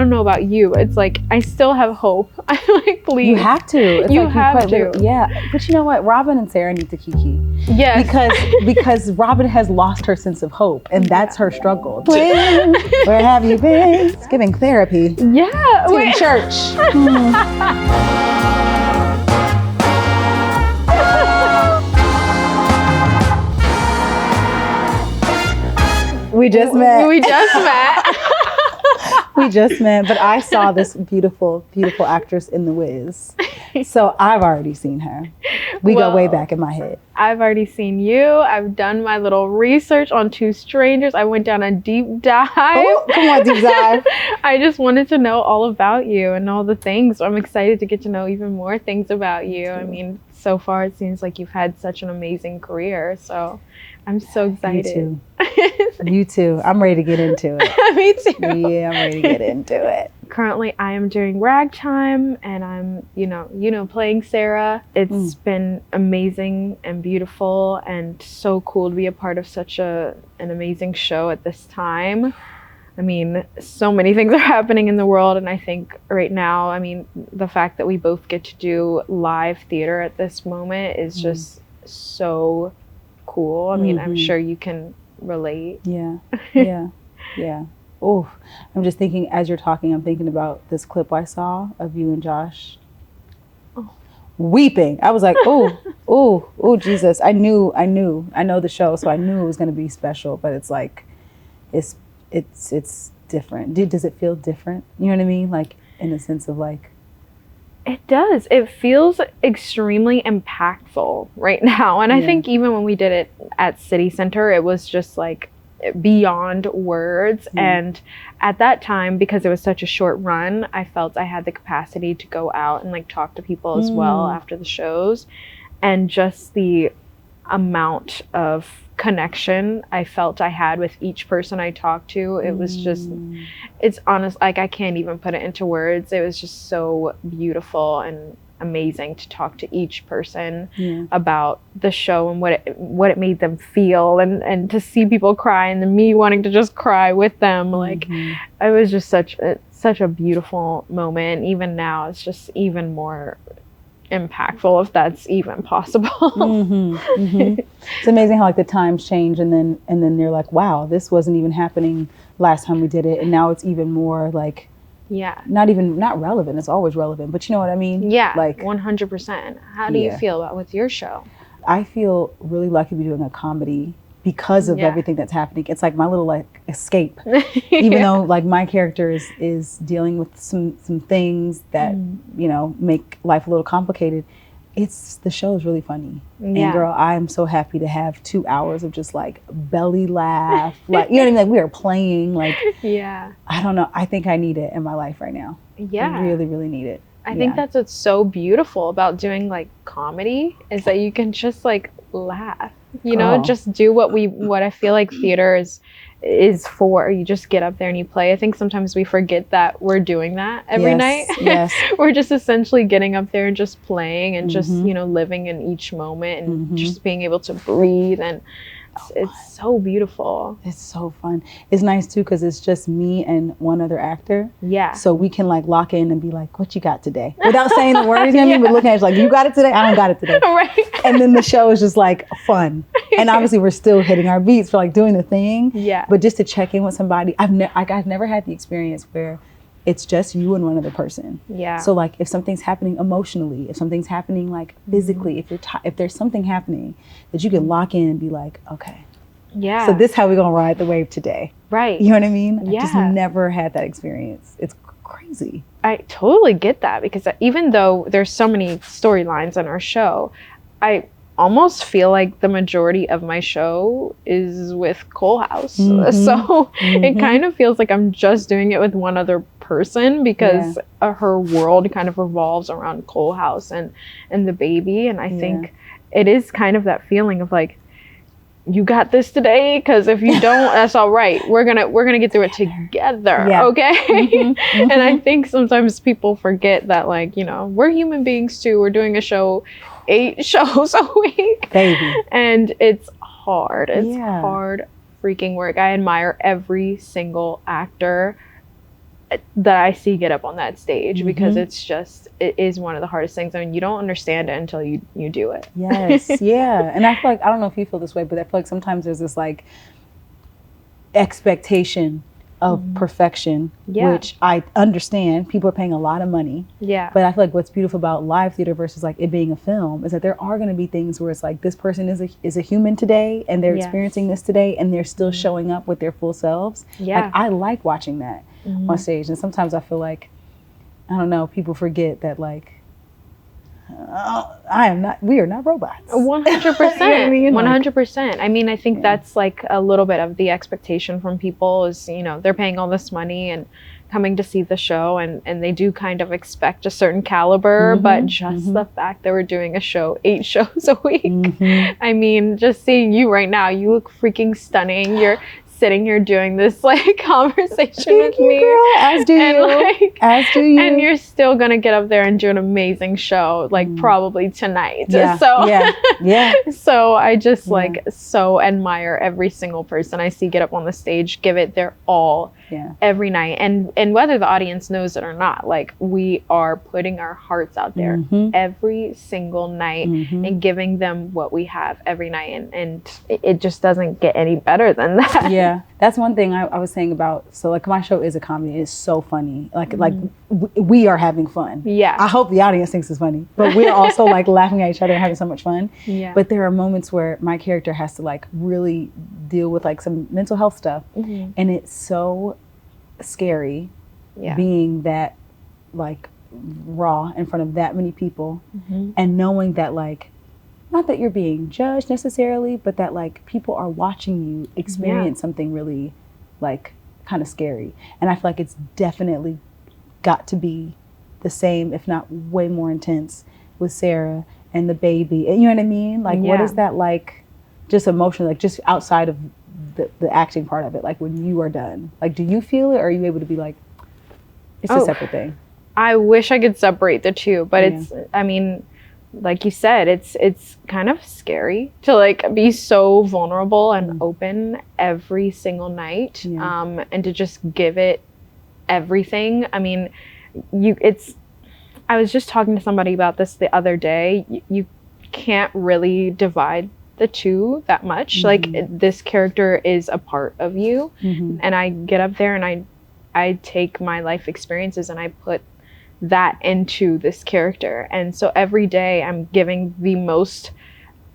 don't know about you, it's like I still have hope. I'm like, please. You have to. It's you like have to. Yeah. But you know what? Robin and Sarah need to kiki. Yes. Because Robin has lost her sense of hope, and that's her struggle. Twin, where have you been? It's giving therapy. Yeah. It's giving church. We just met. We just met. We just met, but I saw this beautiful, beautiful actress in The Wiz. So I've already seen her. We go way back in my head. I've already seen you. I've done my little research on Two Strangers. I went down a deep dive. Oh, come on, deep dive. I just wanted to know all about you and all the things. I'm excited to get to know even more things about you. I mean, so far it seems like you've had such an amazing career. So I'm so excited. You too. You too. I'm ready to get into it. Me too. Yeah, I'm ready to get into it. Currently, I am doing Ragtime, and I'm, playing Sarah. It's been amazing and beautiful, and so cool to be a part of such an amazing show at this time. I mean, so many things are happening in the world, and I think right now, I mean, the fact that we both get to do live theater at this moment is just so cool. I mean, I'm sure you can relate. Yeah. Oh, I'm just thinking, as you're talking, I'm thinking about this clip I saw of you and Josh weeping. I was like, oh, Jesus. I know the show, so I knew it was going to be special, but it's like, it's different. Does it feel different? You know what I mean? Like, in a sense of like, it does. It feels extremely impactful right now. And I think even when we did it at City Center, it was just like beyond words. And at that time, because it was such a short run, I felt I had the capacity to go out and like talk to people as well after the shows. And just the amount of connection I felt I had with each person I talked to, it was just, it's honest, like I can't even put it into words. It was just so beautiful and amazing to talk to each person about the show and what it made them feel, and to see people cry and then me wanting to just cry with them. Like it was just such a beautiful moment. Even now it's just even more impactful, if that's even possible. It's amazing how like the times change, and then they're like, wow, this wasn't even happening last time we did it, and now it's even more like not relevant. It's always relevant, but you know what I mean? Yeah, like 100%. How do you feel about with your show? I feel really lucky to be doing a comedy because of everything that's happening. It's like my little like escape, even though like my character is dealing with some things that make life a little complicated. The show is really funny. And girl, I'm so happy to have 2 hours of just like belly laugh, like, you know what I mean? Like we are playing, like, I don't know. I think I need it in my life right now. I really, really need it. I think that's what's so beautiful about doing like comedy, is that you can just like laugh, just do what I feel like theater is for. You just get up there and you play. I think sometimes we forget that we're doing that every night. Yes. We're just essentially getting up there and just playing and just, living in each moment and just being able to breathe, and it's so beautiful. It's so fun. It's nice too because it's just me and one other actor. Yeah. So we can like lock in and be like, "What you got today?" Without saying the words, you know what I mean? But looking at it like, "You got it today? I don't got it today." Right. And then the show is just like fun. And obviously we're still hitting our beats for like doing the thing. Yeah. But just to check in with somebody, I've never had the experience where it's just you and one other person. Yeah. So like if something's happening emotionally, if something's happening like physically, if there's something happening that you can lock in and be like, okay. Yeah. So this is how we're gonna ride the wave today. Right. You know what I mean? Yeah. I just never had that experience. It's crazy. I totally get that, because even though there's so many storylines on our show, I almost feel like the majority of my show is with Cole House. So it kind of feels like I'm just doing it with one other person, because her world kind of revolves around Cole House and the baby. And I think it is kind of that feeling of like, you got this today, because if you don't, that's all right. We're gonna get through it together, okay? And I think sometimes people forget that, like, we're human beings too. We're doing a show, 8 shows a week, baby, and it's hard. It's hard freaking work. I admire every single actor that I see get up on that stage, because it is one of the hardest things. I mean, you don't understand it until you do it. Yes, yeah. And I feel like, I don't know if you feel this way, but I feel like sometimes there's this like expectation of perfection, which I understand. People are paying a lot of money. Yeah. But I feel like what's beautiful about live theater versus like it being a film is that there are going to be things where it's like this person is a human today, and they're experiencing this today, and they're still showing up with their full selves. Yeah. Like I like watching that on stage, and sometimes I feel like, I don't know, people forget that like we are not robots. 100%. 100%. I mean, I think that's like a little bit of the expectation from people is, you know, they're paying all this money and coming to see the show, and they do kind of expect a certain caliber, but just the fact that we're doing a show 8 shows a week. I mean, just seeing you right now, you look freaking stunning. You're sitting here doing this like conversation with me, girl, as do you, and you're still gonna get up there and do an amazing show, like probably tonight. So I just like so admire every single person I see get up on the stage, give it their all every night, and whether the audience knows it or not, like we are putting our hearts out there every single night and giving them what we have every night, and it just doesn't get any better than that. That's one thing I was saying about, so like my show is a comedy. It's so funny. Like we are having fun. I hope the audience thinks it's funny, but we're also like laughing at each other and having so much fun. But there are moments where my character has to like really deal with like some mental health stuff, and it's so scary being that like raw in front of that many people, and knowing that like, not that you're being judged necessarily, but that like people are watching you experience something really like kind of scary. And I feel like it's definitely got to be the same, if not way more intense, with Sarah and the baby. And you know what I mean? Like what is that like, just emotionally, like just outside of the acting part of it, like when you are done, like do you feel it, or are you able to be like, it's a separate thing? I wish I could separate the two, but it's, I mean, like you said, it's kind of scary to like be so vulnerable and open every single night, and to just give it everything. I mean, I was just talking to somebody about this the other day. You can't really divide the two that much. Like this character is a part of you, and I get up there and I take my life experiences and I put that into this character, and so every day I'm giving the most,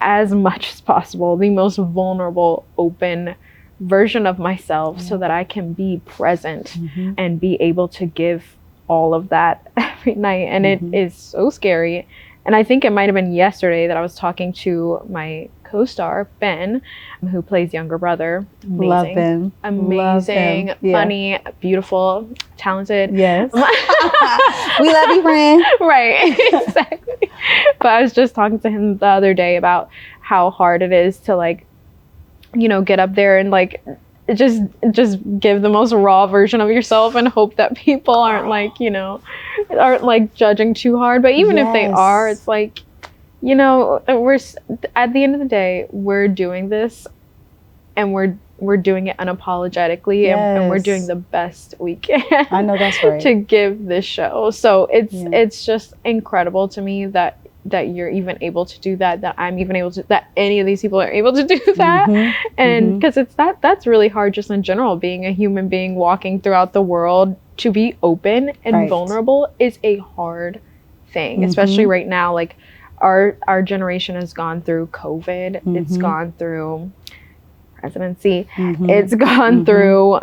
as much as possible, the most vulnerable, open version of myself, so that I can be present and be able to give all of that every night. And it is so scary. And I think it might have been yesterday that I was talking to my co-star Ben, who plays younger brother. Amazing. Love him. Amazing. Love him. Funny, beautiful, talented. Yes. We love you, friend. Right. Exactly. But I was just talking to him the other day about how hard it is to like, you know, get up there and like just give the most raw version of yourself and hope that people aren't like, you know, aren't like judging too hard. But even if they are, it's like, you know, we're at the end of the day, we're doing this, and we're doing it unapologetically, and we're doing the best we can. I know that's right. To give this show. So it's just incredible to me that you're even able to do that, that I'm even able to, that any of these people are able to do that. And because it's that's really hard just in general, being a human being walking throughout the world, to be open and vulnerable is a hard thing, especially right now. Like our generation has gone through COVID, it's gone through presidency, it's gone through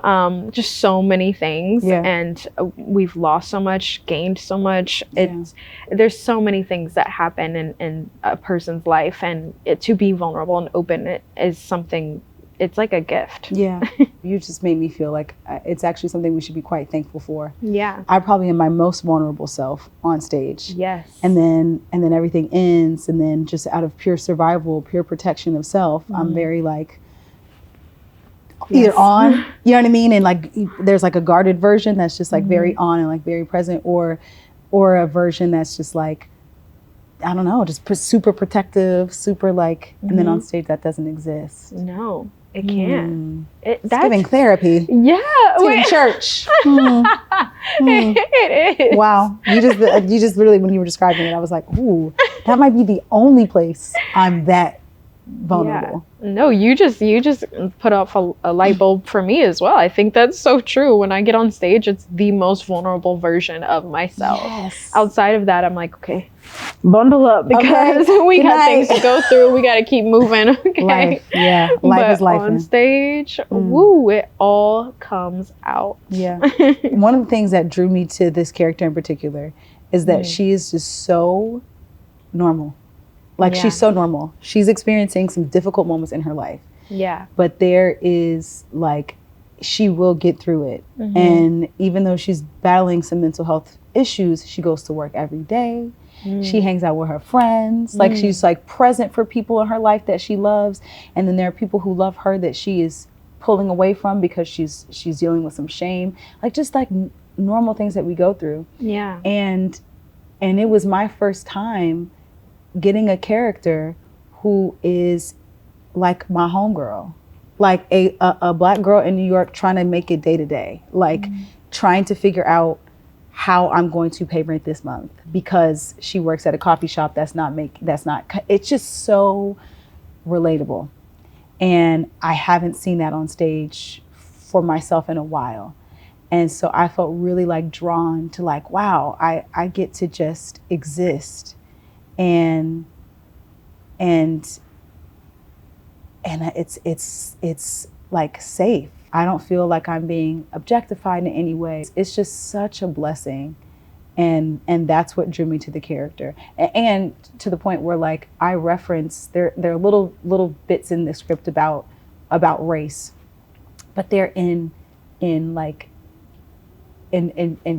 just so many things, and we've lost so much, gained so much. There's so many things that happen in a person's life, and to be vulnerable and open, it is something, it's like a gift. You just made me feel like it's actually something we should be quite thankful for. I probably am my most vulnerable self on stage. And then everything ends, and then just out of pure survival, pure protection of self, I'm very like either on, you know what I mean? And like there's like a guarded version that's just like very on and like very present, or a version that's just like, I don't know, just super protective, super like, and then on stage that doesn't exist. It can. That's giving therapy. Yeah. It's church. It is. Wow. You just literally, when you were describing it, I was like, ooh, that might be the only place I'm that vulnerable. Yeah. No, you just put off a light bulb for me as well. I think that's so true. When I get on stage, it's the most vulnerable version of myself. Yes. Outside of that, I'm like, okay, bundle up, because we got things to go through. We got to keep moving. Okay. Life. Yeah. Life is life. On stage, woo, it all comes out. Yeah. One of the things that drew me to this character in particular is that she is just so normal. Like, she's so normal. She's experiencing some difficult moments in her life. Yeah. But there is, like, she will get through it. And even though she's battling some mental health issues, she goes to work every day. She hangs out with her friends. Like, she's, like, present for people in her life that she loves. And then there are people who love her that she is pulling away from because she's dealing with some shame. Like, just, like, normal things that we go through. Yeah. And it was my first time getting a character who is like my homegirl, like a Black girl in New York trying to make it day to day, like trying to figure out how I'm going to pay rent this month because she works at a coffee shop it's just so relatable. And I haven't seen that on stage for myself in a while. And so I felt really like drawn to like, wow, I get to just exist. And it's like safe. I don't feel like I'm being objectified in any way. It's just such a blessing. And that's what drew me to the character. And to the point where like I reference, there are little bits in the script about race, but they're in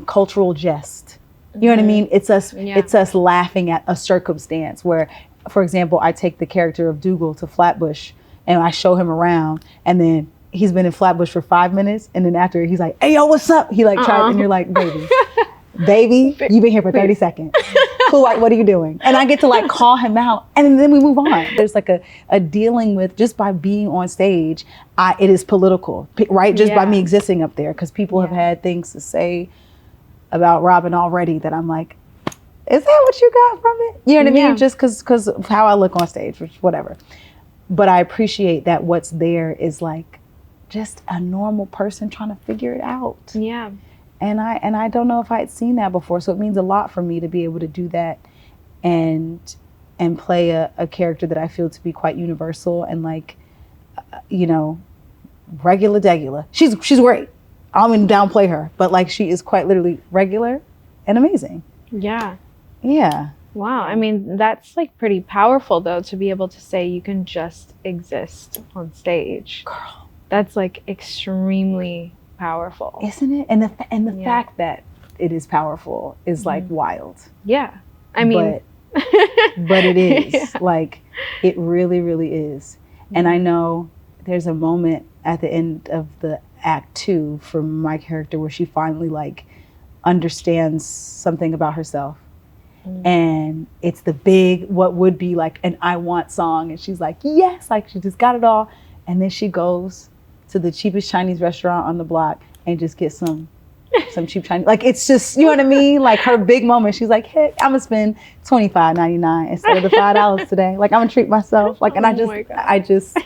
cultural jest. You know what I mean? It's us laughing at a circumstance where, for example, I take the character of Dougal to Flatbush and I show him around, and then he's been in Flatbush for 5 minutes, and then after he's like, "Hey, yo, what's up?" He like tries, and you're like, baby, you've been here for 30 seconds. Cool, like, what are you doing? And I get to like call him out, and then we move on. There's like a dealing with, just by being on stage, it is political, right? Just by me existing up there, because people have had things to say about Robin already that I'm like, is that what you got from it? You know what I mean? Just because of how I look on stage, which whatever. But I appreciate that what's there is like just a normal person trying to figure it out. Yeah. And I don't know if I had seen that before, so it means a lot for me to be able to do that and play a character that I feel to be quite universal and like, regular. She's great. I don't mean to downplay her, but like she is quite literally regular and amazing. Yeah. Yeah. Wow. I mean, that's like pretty powerful though, to be able to say you can just exist on stage. Girl. That's like extremely powerful. Isn't it? And the fact that it is powerful is like wild. Yeah. I mean, but it is like, it really, really is. And I know there's a moment at the end of the act 2 for my character where she finally like understands something about herself. And it's the big, what would be like an I Want song. And she's like, yes, like she just got it all. And then she goes to the cheapest Chinese restaurant on the block and just gets some cheap Chinese. Like, it's just, you know what I mean? Like her big moment. She's like, hey, I'm gonna spend $25.99 instead of the $5 today. Like, I'm gonna treat myself. Like, and I just,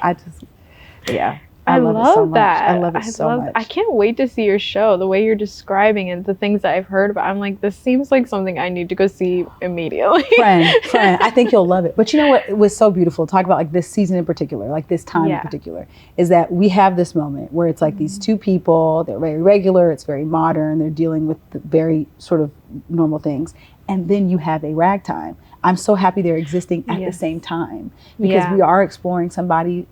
yeah. I love it so much. That. I love it so much. I can't wait to see your show. The way you're describing it, the things that I've heard about, I'm like, this seems like something I need to go see immediately. Friend, I think you'll love it. But you know what was so beautiful, talk about like this season in particular, like this time in particular, is that we have this moment where it's like these two people, they're very regular, it's very modern, they're dealing with the very sort of normal things. And then you have a Ragtime. I'm so happy they're existing at the same time, because we are exploring somebody.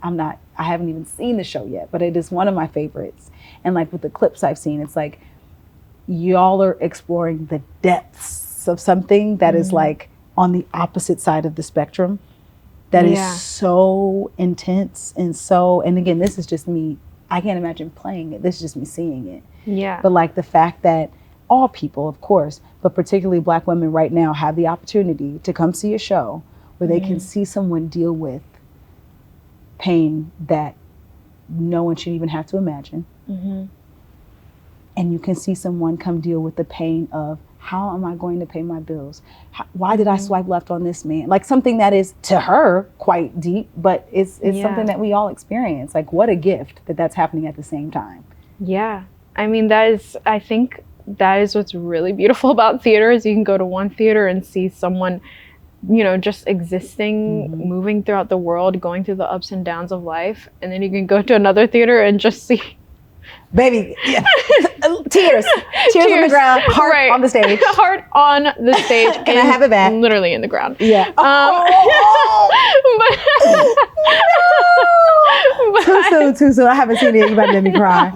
I haven't even seen the show yet, but it is one of my favorites. And like with the clips I've seen, it's like y'all are exploring the depths of something that is like on the opposite side of the spectrum. That is so intense and again, this is just me. I can't imagine playing it. This is just me seeing it. Yeah. But like the fact that all people, of course, but particularly Black women right now have the opportunity to come see a show where they can see someone deal with pain that no one should even have to imagine. And you can see someone come deal with the pain of, how am I going to pay my bills? Why did I swipe left on this man? Like something that is to her quite deep, but it's something that we all experience. Like what a gift that's happening at the same time. Yeah. I mean, I think that is what's really beautiful about theater is you can go to one theater and see someone, you know, just existing, moving throughout the world, going through the ups and downs of life. And then you can go to another theater and just see baby, tears on the ground, heart on the stage. Heart on the stage. Can I have it back? Literally in the ground. Yeah. Too soon. I haven't seen it. You about to let me cry.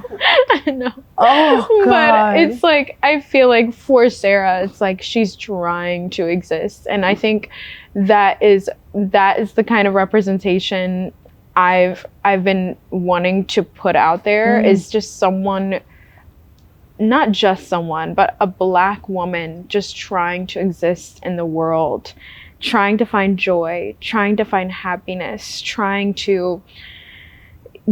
I know. Oh, God. But it's like, I feel like for Sarah, it's like she's trying to exist. And I think that is the kind of representation I've been wanting to put out there is just someone, not just someone, but a Black woman just trying to exist in the world, trying to find joy, trying to find happiness, trying to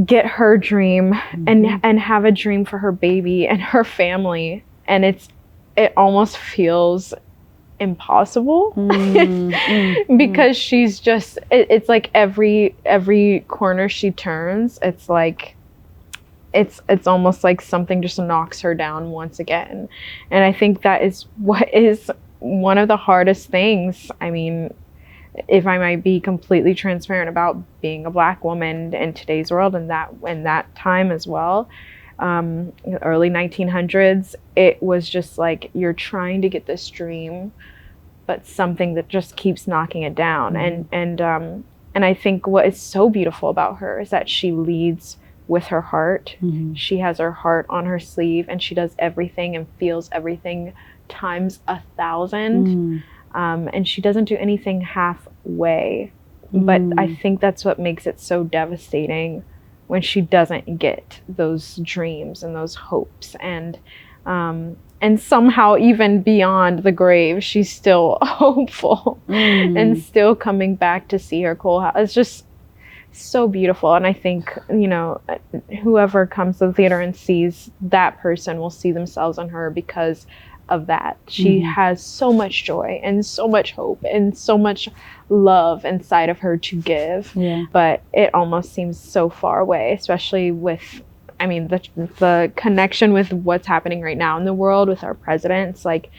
get her dream and have a dream for her baby and her family. And it almost feels impossible because she's just it's like every corner she turns, it's like it's almost like something just knocks her down once again. And I think that is what is one of the hardest things. I mean, if I might be completely transparent about being a Black woman in today's world and that time as well, early 1900s, it was just like you're trying to get this dream, but something that just keeps knocking it down. And I think what is so beautiful about her is that she leads with her heart. She has her heart on her sleeve, and she does everything and feels everything times 1,000. And she doesn't do anything halfway. But I think that's what makes it so devastating when she doesn't get those dreams and those hopes. And somehow even beyond the grave, she's still hopeful and still coming back to see her cool house. It's just so beautiful. And I think, you know, whoever comes to the theater and sees that person will see themselves in her because of that. She has so much joy and so much hope and so much love inside of her to give. But it almost seems so far away, especially with, I mean, the connection with what's happening right now in the world with our presidents. Like,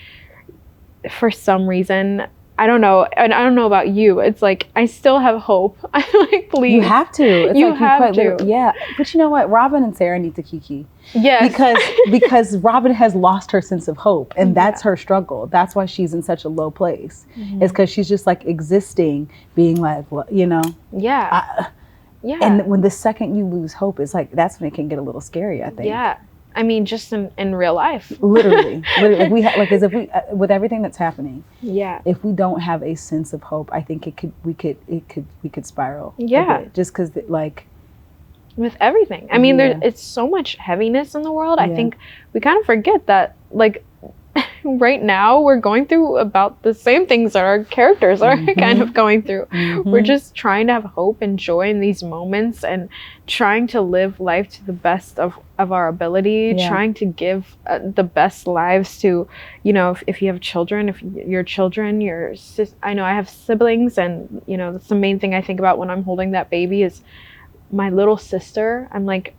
for some reason, I don't know, and I don't know about you, it's like I still have hope. I'm like, please. You have to. It's you like have to. Yeah, but you know what? Robin and Sarah need to kiki. Yes. Because Robin has lost her sense of hope, and that's her struggle. That's why she's in such a low place. It's because she's just like existing, being like, well, you know. Yeah. And when the second you lose hope, it's like that's when it can get a little scary, I think. Yeah. I mean, just in real life. Literally, like as if we, with everything that's happening. Yeah. If we don't have a sense of hope, I think we could spiral. Yeah. A bit, just because like. With everything, I mean, it's so much heaviness in the world. I think we kind of forget that, like, right now we're going through about the same things that our characters are kind of going through. We're just trying to have hope and joy in these moments and trying to live life to the best of our ability, trying to give the best lives to, you know, if you have children, if your children, I know I have siblings, and, you know, that's the main thing I think about when I'm holding that baby is my little sister. I'm like,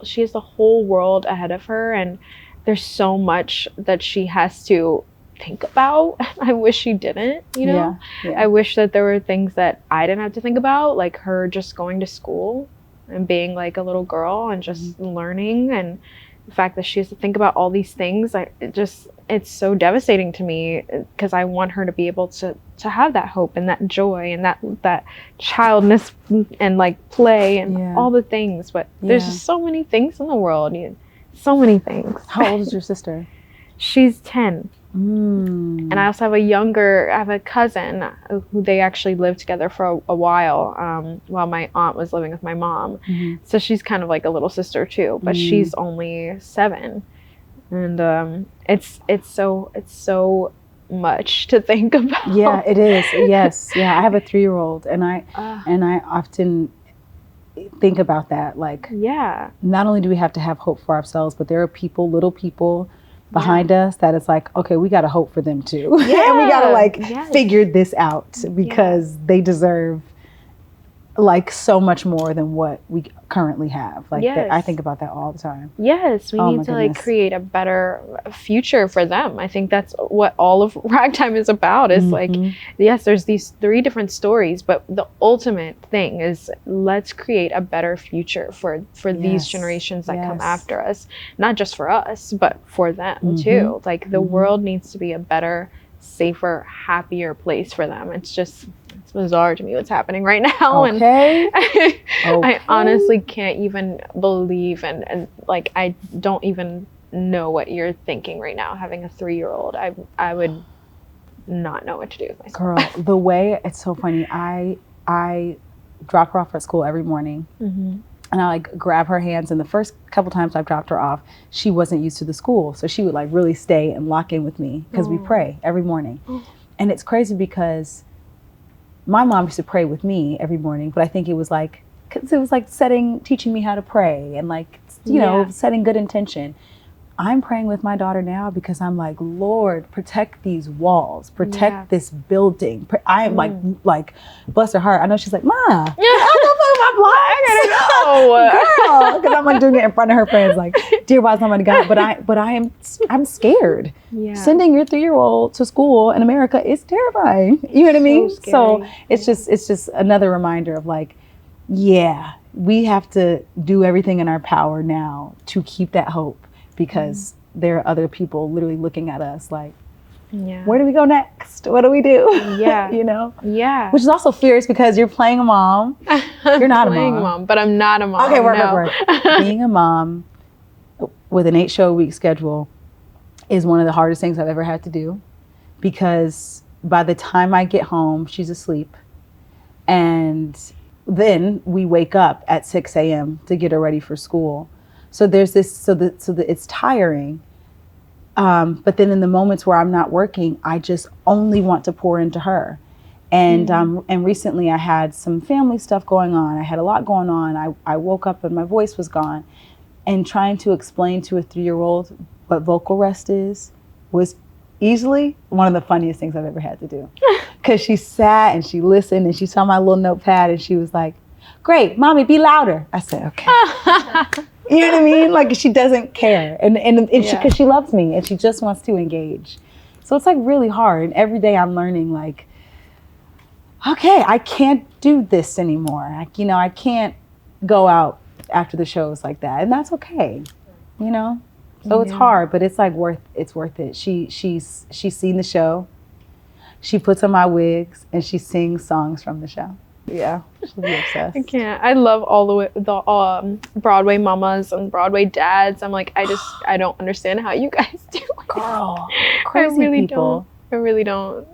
she has the whole world ahead of her, and there's so much that she has to think about. I wish she didn't, you know? I wish that there were things that I didn't have to think about, like her just going to school and being like a little girl and just learning, and the fact that she has to think about all these things. It's so devastating to me because I want her to be able to have that hope and that joy and that childness and like play and all the things. But there's just so many things in the world. So many things. How old is your sister? She's 10. And I also have a cousin who they actually lived together for a while my aunt was living with my mom. So she's kind of like a little sister too, but she's only 7. And it's so much to think about. Yeah, it is. Yes. Yeah, I have a 3-year-old, and I often think about that. Like, not only do we have to have hope for ourselves, but there are people, little people behind us that it's like, okay, we got to hope for them too. And we got to like figure this out because they deserve like so much more than what we currently have. Like I think about that all the time. Yes, we need to like create a better future for them. I think that's what all of Ragtime is about, is like, yes, there's these 3 different stories, but the ultimate thing is let's create a better future for these generations that come after us, not just for us, but for them too. Like the world needs to be a better, safer, happier place for them. It's bizarre to me what's happening right now. Okay. And I honestly can't even believe and like I don't even know what you're thinking right now. Having a 3-year-old, I would not know what to do with myself. Girl, the way, it's so funny. I drop her off at school every morning. And I like grab her hands, and the first couple times I've dropped her off, she wasn't used to the school. So she would like really stay and lock in with me because we pray every morning. And it's crazy because my mom used to pray with me every morning, but I think it was like, cause it was like teaching me how to pray and like, you know, setting good intention. I'm praying with my daughter now because I'm like, Lord, protect these walls, protect this building. I am like, bless her heart. I know she's like, Ma, I don't know my blocks. Girl, because I'm like doing it in front of her friends, like, dear wise Almighty God. But I'm scared. Sending your 3-year-old to school in America is terrifying. You know what I mean? So it's just another reminder of like, we have to do everything in our power now to keep that hope. Because there are other people literally looking at us like, where do we go next? What do we do? You know? Which is also fierce because you're playing a mom. You're not playing a mom. But I'm not a mom. Okay, work. Being a mom with an 8-show-a-week schedule is one of the hardest things I've ever had to do, because by the time I get home, she's asleep. And then we wake up at 6 a.m. to get her ready for school. So there's this, so that it's tiring. But then in the moments where I'm not working, I just only want to pour into her. And recently I had some family stuff going on. I had a lot going on. I woke up and my voice was gone. And trying to explain to a 3-year-old what vocal rest was easily one of the funniest things I've ever had to do. Because she sat and she listened and she saw my little notepad and she was like, great, mommy, be louder. I said, okay. You know what I mean? Like, she doesn't care. And because she loves me and she just wants to engage. So it's like really hard. And every day I'm learning like, okay, I can't do this anymore. I can't go out after the shows like that. And that's okay, you know? So it's hard, but it's like worth it. She's seen the show. She puts on my wigs and she sings songs from the show. Yeah, she'll be obsessed. I can't. I love all the Broadway mamas and Broadway dads. I'm like, I don't understand how you guys do it. Girl, crazy people. I really don't.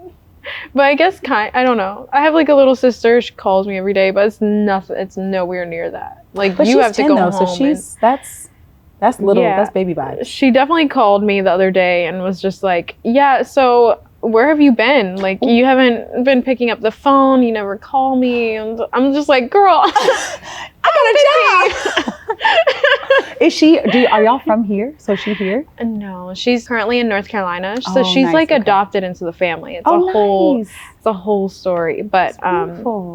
But I guess I don't know. I have like a little sister. She calls me every day, but it's nothing. It's nowhere near that. Like, but you have to go home. So that's little. That's baby vibes. She definitely called me the other day and was just like, yeah, so where have you been? Like, you haven't been picking up the phone. You never call me. And I'm just like, girl, I got a job. Are y'all from here? So she here? No, she's currently in North Carolina. So she's nice, like adopted into the family. It's it's a whole story. But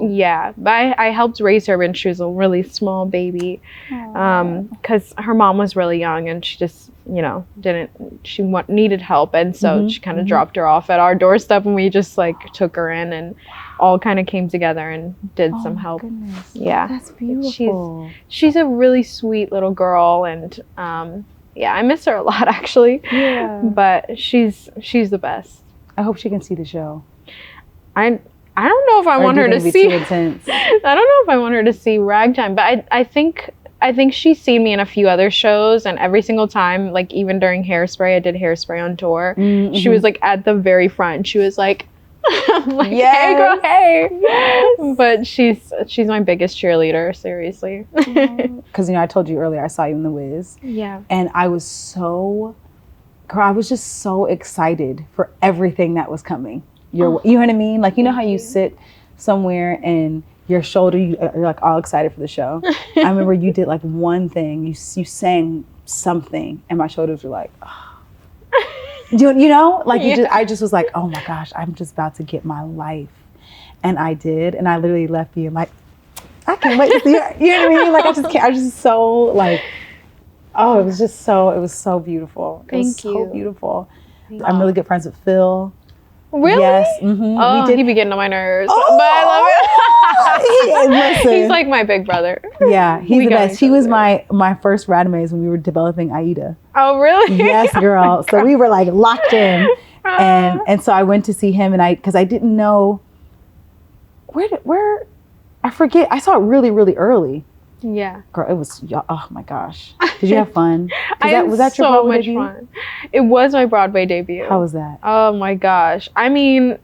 yeah, but I helped raise her when she was a really small baby. Because her mom was really young and she just, needed help. And so she kind of dropped her off at our doorstep and we just like took her in and all kind of came together and did some help. Goodness. Yeah. That's beautiful. She's a really sweet little girl and I miss her a lot actually. Yeah. But she's the best. I hope she can see the show. I don't know if I want her to see. I don't know if I want her to see Ragtime, but I think she's seen me in a few other shows, and every single time, like even during Hairspray, I did Hairspray on tour. She was like at the very front. She was like, I'm like, hey girl, hey. Yes. But she's my biggest cheerleader, seriously. Because I told you earlier I saw you in The Wiz. Yeah. And I was just so excited for everything that was coming. You know what I mean? Like, how you sit somewhere and your shoulder, you're like all excited for the show. I remember you did like one thing, you sang something, and my shoulders were like, oh. You know, like I just was like, oh my gosh, I'm just about to get my life. And I did, and I literally left being like, I can't wait to see her. You know what I mean? Like I was just so like, oh, it was so beautiful. Thank you. So beautiful. I'm really good friends with Phil. Really? Yes. Mm-hmm. Oh, he be getting on my nerves, but I love it. He's like my big brother. Yeah, he's the best. He was my first Ragtime when we were developing Aida. Oh, really? Yes, girl. So we were like locked in, and so I went to see him, and because I didn't know where I forget. I saw it really, really early. Yeah. Girl, it was, oh my gosh. Did you have fun? Was that your Broadway debut? Fun. It was my Broadway debut. How was that? Oh my gosh. I mean,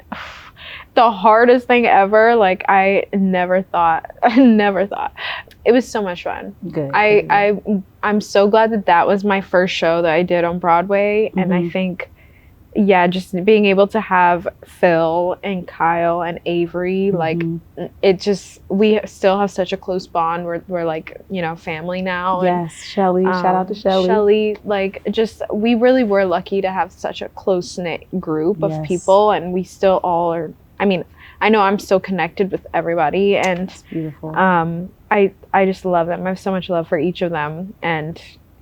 the hardest thing ever, like I never thought. It was so much fun. Good. I'm so glad that was my first show that I did on Broadway. Mm-hmm. And I think, yeah, just being able to have Phil and Kyle and Avery, like it just, we still have such a close bond. We're like, you know, family now. Yes, Shelly, shout out to Shelly. Shelly, like just, we really were lucky to have such a close knit group of people, and we still all are, I mean, I know I'm still connected with everybody, and it's beautiful. I just love them. I have so much love for each of them, and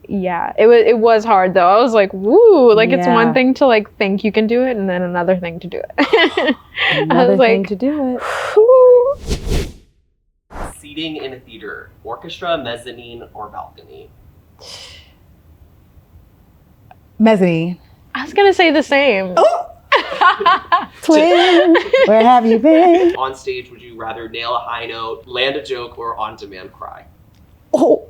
yeah, it was hard though. I was like, woo, like it's one thing to like think you can do it, and then another thing to do it. Another thing to do it. Seating in a theater, orchestra, mezzanine, or balcony? Mezzanine. I was gonna say the same. Twin, where have you been? On stage, would you rather nail a high note, land a joke, or on-demand cry? Oh.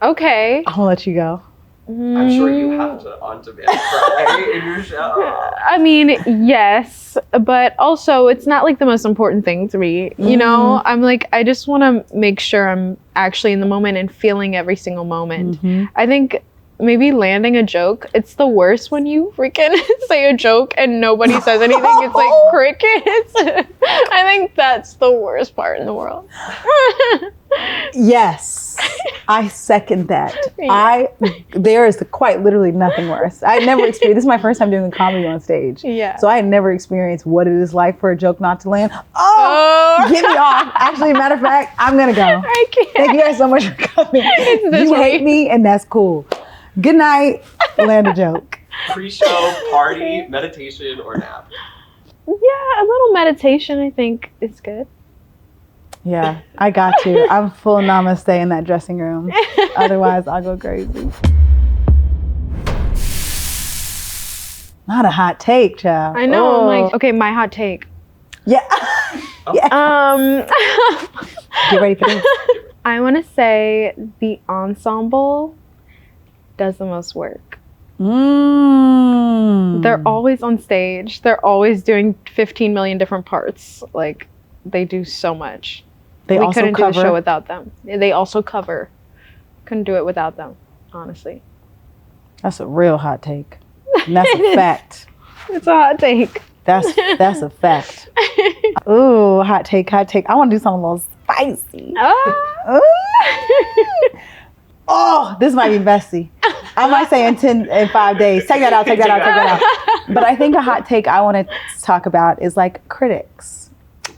Okay. I'll let you go. I'm sure you have to on-demand cry in your show. I mean, yes, but also it's not like the most important thing to me. You know, I'm like, I just want to make sure I'm actually in the moment and feeling every single moment. I think maybe landing a joke, it's the worst when you freaking say a joke and nobody says anything. It's like crickets. I think that's the worst part in the world. Yes, I second that. Yeah. There is quite literally nothing worse. I never experienced, this is my first time doing comedy on stage. Yeah. So I had never experienced what it is like for a joke not to land. Oh. Get me off. Actually, matter of fact, I'm gonna go. I can't. Thank you guys so much for coming. You hate me, and that's cool. Good night. Land a joke. Pre-show, party, meditation, or nap? Yeah, a little meditation I think is good. Yeah, I got you. I'm full namaste in that dressing room. Otherwise, I'll go crazy. Not a hot take, child. I know. I'm like, okay, my hot take. Yeah. Yeah. Get ready for this. I want to say the ensemble does the most work. They're always on stage. They're always doing 15 million different parts. Like, they do so much. We couldn't do the show without them. They also cover. Couldn't do it without them, honestly. That's a real hot take. And that's a fact. It's a hot take. That's a fact. Ooh, hot take. I want to do something a little spicy. Oh, this might be messy. I might say in 5 days. Take that out. But I think a hot take I want to talk about is like critics.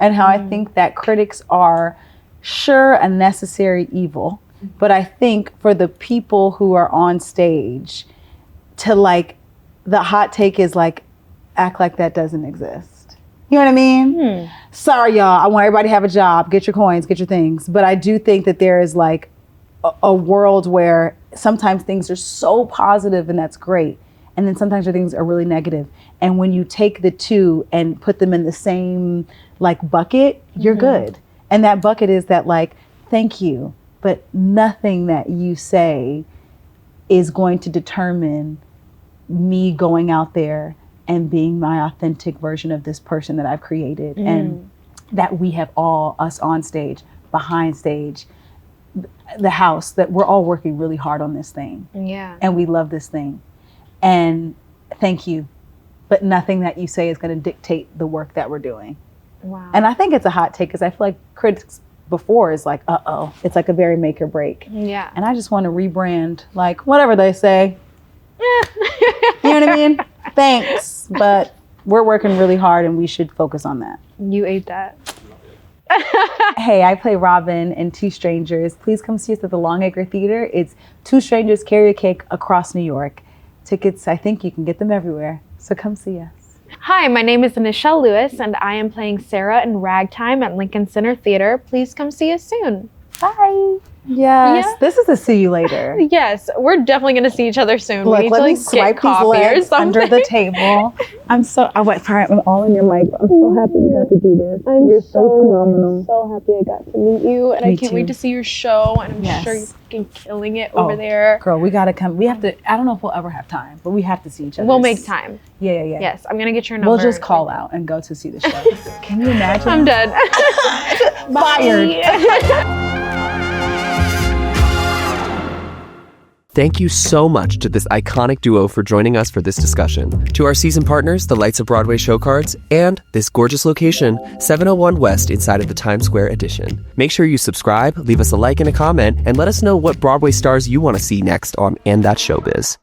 And how I think that critics are sure a necessary evil, but I think for the people who are on stage to like, the hot take is like, act like that doesn't exist. You know what I mean? Sorry, y'all. I want everybody to have a job, get your coins, get your things. But I do think that there is like a world where sometimes things are so positive and that's great. And then sometimes things are really negative. And when you take the two and put them in the same like bucket, you're good. And that bucket is that like, thank you, but nothing that you say is going to determine me going out there and being my authentic version of this person that I've created. And that we have all, us on stage, behind stage, the house, that we're all working really hard on this thing. Yeah. And we love this thing. And thank you. But nothing that you say is going to dictate the work that we're doing. Wow. And I think it's a hot take because I feel like critics before is like, it's like a very make or break. Yeah. And I just want to rebrand, like whatever they say. You know what I mean? Thanks, but we're working really hard and we should focus on that. You ate that. Hey, I play Robin in Two Strangers. Please come see us at the Longacre Theater. It's Two Strangers Carry a Cake Across New York. Tickets, I think you can get them everywhere. So come see us. Hi, my name is Nichelle Lewis, and I am playing Sarah in Ragtime at Lincoln Center Theater. Please come see us soon. Bye. Yes, yeah. This is a see you later. Yes, we're definitely going to see each other soon. Look, we need let to me swipe get coffee these legs or something. under the table. I'm all in your mic. I'm so happy we got to do this. You're so phenomenal. So happy I got to meet you, and Me I can't too. wait to see your show. And I'm sure you're fucking killing it over there. Girl, we gotta come. We have to. I don't know if we'll ever have time, but we have to see each other. We'll make time. Yeah. Yes, I'm gonna get your number. We'll just call out and go to see the show. Can you imagine? I'm dead. Fired. Thank you so much to this iconic duo for joining us for this discussion. To our season partners, the Lights of Broadway show cards, and this gorgeous location, 701 West inside of the Times Square edition. Make sure you subscribe, leave us a like and a comment, and let us know what Broadway stars you want to see next on And That's Showbiz.